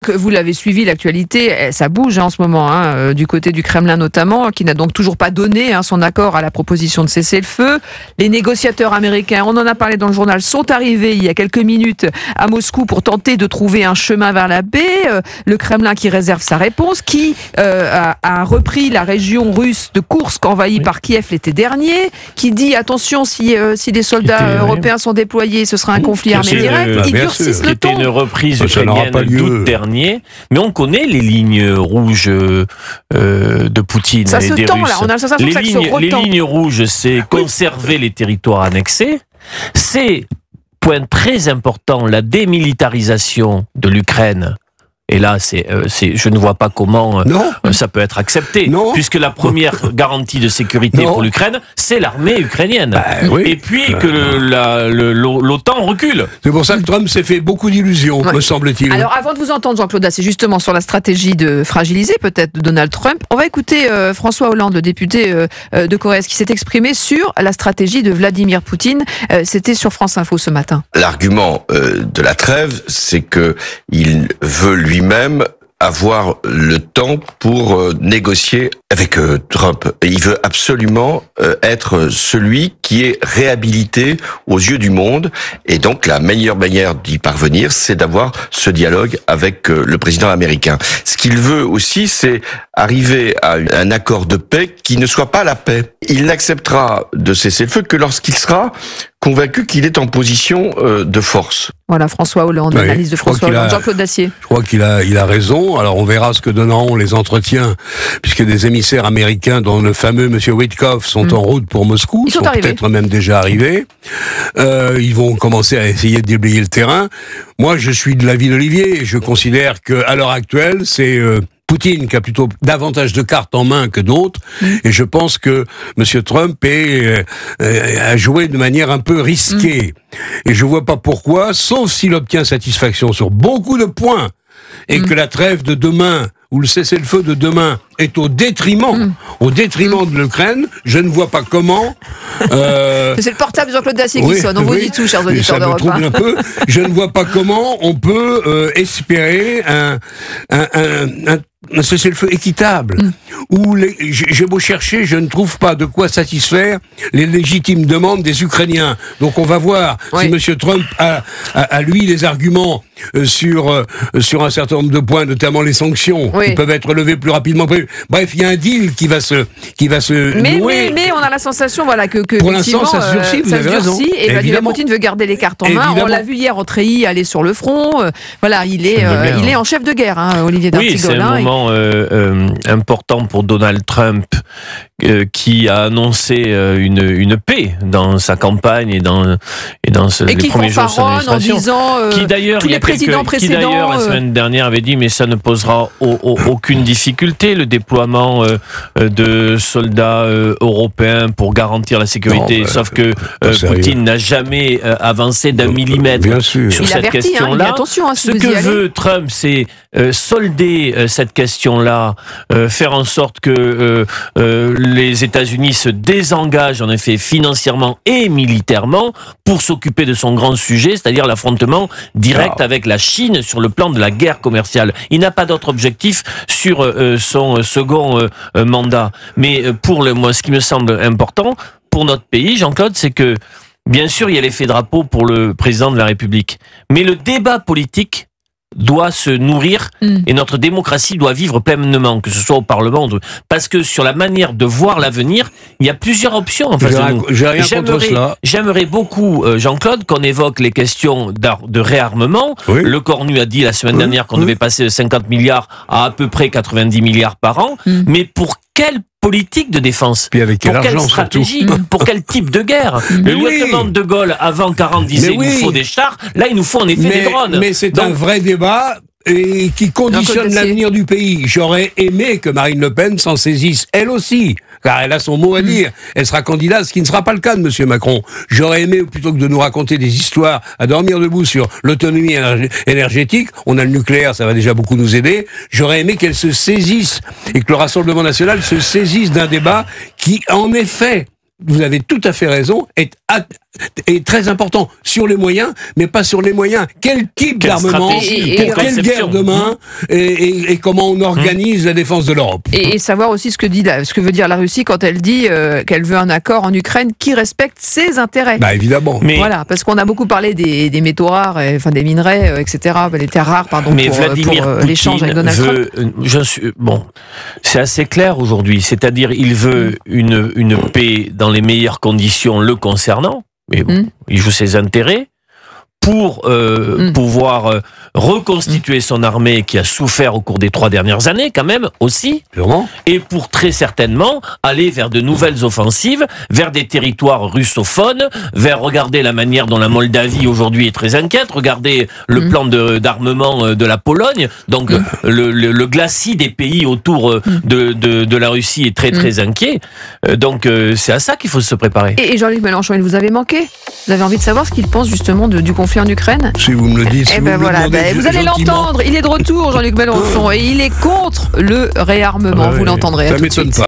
donc, vous l'avez suivi, l'actualité, ça bouge en ce moment, du côté du Kremlin notamment, qui n'a donc toujours pas donné son accord à la proposition de cessez-le-feu. Les négociateurs américains, on en a parlé dans le journal, sont arrivés il y a quelques minutes à Moscou pour tenter de trouver un chemin vers la paix. Le Kremlin qui réserve sa réponse, qui a repris la région russe de Koursk envahie par Kiev l'été dernier, qui dit attention, si des soldats européens sont déployés, ce sera un conflit armé direct. Ils durcissent le ton. C'était une reprise ukrainienne d'août dernier, mais on connaît les lignes rouges de Poutine ça et des tend, Russes. Là, on a la sensation que ça se retend. Les lignes rouges, c'est conserver les territoires annexés. C'est, point très important, la démilitarisation de l'Ukraine. Et là, je ne vois pas comment ça peut être accepté, puisque la première garantie de sécurité pour l'Ukraine, c'est l'armée ukrainienne. Et puis que l'OTAN recule. C'est pour ça que Trump s'est fait beaucoup d'illusions, me semble-t-il. Alors, avant de vous entendre, Jean-Claude Dacier, justement sur la stratégie de fragiliser peut-être de Donald Trump, on va écouter François Hollande, le député de Corrèze, qui s'est exprimé sur la stratégie de Vladimir Poutine. C'était sur France Info ce matin. L'argument de la trêve, c'est que il veut lui-même avoir le temps pour négocier avec Trump. Et il veut absolument être celui qui est réhabilité aux yeux du monde. Et donc, la meilleure manière d'y parvenir, c'est d'avoir ce dialogue avec le président américain. Ce qu'il veut aussi, c'est arriver à un accord de paix qui ne soit pas la paix. Il n'acceptera de cesser le feu que lorsqu'il sera convaincu qu'il est en position de force. Voilà, François Hollande, analyse de François Hollande. Jean-Claude Dacier. Je crois qu'il a raison. Alors, on verra ce que donneront les entretiens, puisque des émissaires américains, dont le fameux monsieur Witkoff, sont en route pour Moscou. Ils sont peut-être même déjà arrivés. Ils vont commencer à essayer de déblayer le terrain. Moi, je suis de l'avis d'Olivier. Je considère que, à l'heure actuelle, c'est Poutine qui a plutôt davantage de cartes en main que d'autres, et je pense que M. Trump a joué de manière un peu risquée. Et je vois pas pourquoi, sauf s'il obtient satisfaction sur beaucoup de points, et que la trêve de demain, ou le cessez-le-feu de demain, est au détriment de l'Ukraine, je ne vois pas comment... C'est le portable de Jean-Claude Dacier qui sonne, on vous dit tout, chers auditeurs d'Europe 1. Un peu. Je ne vois pas comment on peut espérer un cessez-le-feu équitable, où j'ai beau chercher, je ne trouve pas de quoi satisfaire les légitimes demandes des Ukrainiens. Donc on va voir si M. Trump a lui des arguments sur un certain nombre de points, notamment les sanctions, qui peuvent être levées plus rapidement. Bref, il y a un deal qui va se nouer. Mais on a la sensation que pour l'instant, ça se durcit, vous avez raison. Et Vladimir Poutine veut garder les cartes en main. On l'a vu hier en treillis aller sur le front. Il est en chef de guerre, Olivier d'Artigol. Oui, c'est un moment important pour Donald Trump qui a annoncé une paix dans sa campagne et dans les premiers jours de son administration. En disant, qui d'ailleurs, tous les présidents précédents, la semaine dernière avait dit mais ça ne posera aucune difficulté, le déploiement de soldats européens pour garantir la sécurité. Sauf que Poutine n'a jamais avancé d'un millimètre sur cette question-là. Ce que veut Trump, c'est solder cette question-là, faire en sorte que les États-Unis se désengagent en effet financièrement et militairement pour s'occuper de son grand sujet, c'est-à-dire l'affrontement direct avec la Chine sur le plan de la guerre commerciale. Il n'a pas d'autre objectif sur son second mandat. Mais moi, ce qui me semble important pour notre pays, Jean-Claude, c'est que bien sûr, il y a l'effet drapeau pour le président de la République, mais le débat politique doit se nourrir et notre démocratie doit vivre pleinement, que ce soit au Parlement, parce que sur la manière de voir l'avenir, il y a plusieurs options en face de nous. J'ai rien contre cela. J'aimerais beaucoup, Jean-Claude, qu'on évoque les questions de réarmement. Le Cornu a dit la semaine dernière qu'on devait passer de 50 milliards à peu près 90 milliards par an, mais pour quelle politique de défense? Puis avec pour quelle stratégie? Pour quel type de guerre? Le lieutenant de Gaulle, avant 40, disait il nous faut des chars. Là, il nous faut en effet des drones. Mais c'est un vrai débat et qui conditionne l'avenir du pays. J'aurais aimé que Marine Le Pen s'en saisisse, elle aussi, car elle a son mot à dire. Elle sera candidate, ce qui ne sera pas le cas de M. Macron. J'aurais aimé, plutôt que de nous raconter des histoires à dormir debout sur l'autonomie énergétique, on a le nucléaire, ça va déjà beaucoup nous aider, j'aurais aimé qu'elle se saisisse, et que le Rassemblement national se saisisse d'un débat qui, en effet, vous avez tout à fait raison, est est très important sur les moyens, mais pas sur les moyens. Quel type d'armement, pour quelle guerre demain, et comment on organise la défense de l'Europe. Et savoir aussi ce que veut dire la Russie quand elle dit qu'elle veut un accord en Ukraine qui respecte ses intérêts. Bah évidemment. Mais voilà, parce qu'on a beaucoup parlé des métaux rares, enfin des minerais, etc., des terres rares, pardon, mais pour l'échange avec Donald Trump. Bon, c'est assez clair aujourd'hui. C'est-à-dire, il veut une paix dans les meilleures conditions le concernant. Mais bon, il joue ses intérêts pour pouvoir reconstituer son armée qui a souffert au cours des 3 dernières années quand même aussi, et pour très certainement aller vers de nouvelles offensives, vers des territoires russophones, vers regarder la manière dont la Moldavie aujourd'hui est très inquiète, regardez le plan d'armement de la Pologne, donc le glacis des pays autour de la Russie est très très inquiet, donc c'est à ça qu'il faut se préparer. Et Jean-Luc Mélenchon, il vous avait manqué? Vous avez envie de savoir ce qu'il pense justement du conflit en Ukraine? Si vous me le dites, si vous allez l'entendre, il est de retour, Jean-Luc Mélenchon, et il est contre le réarmement, vous l'entendrez. Ça m'étonne pas.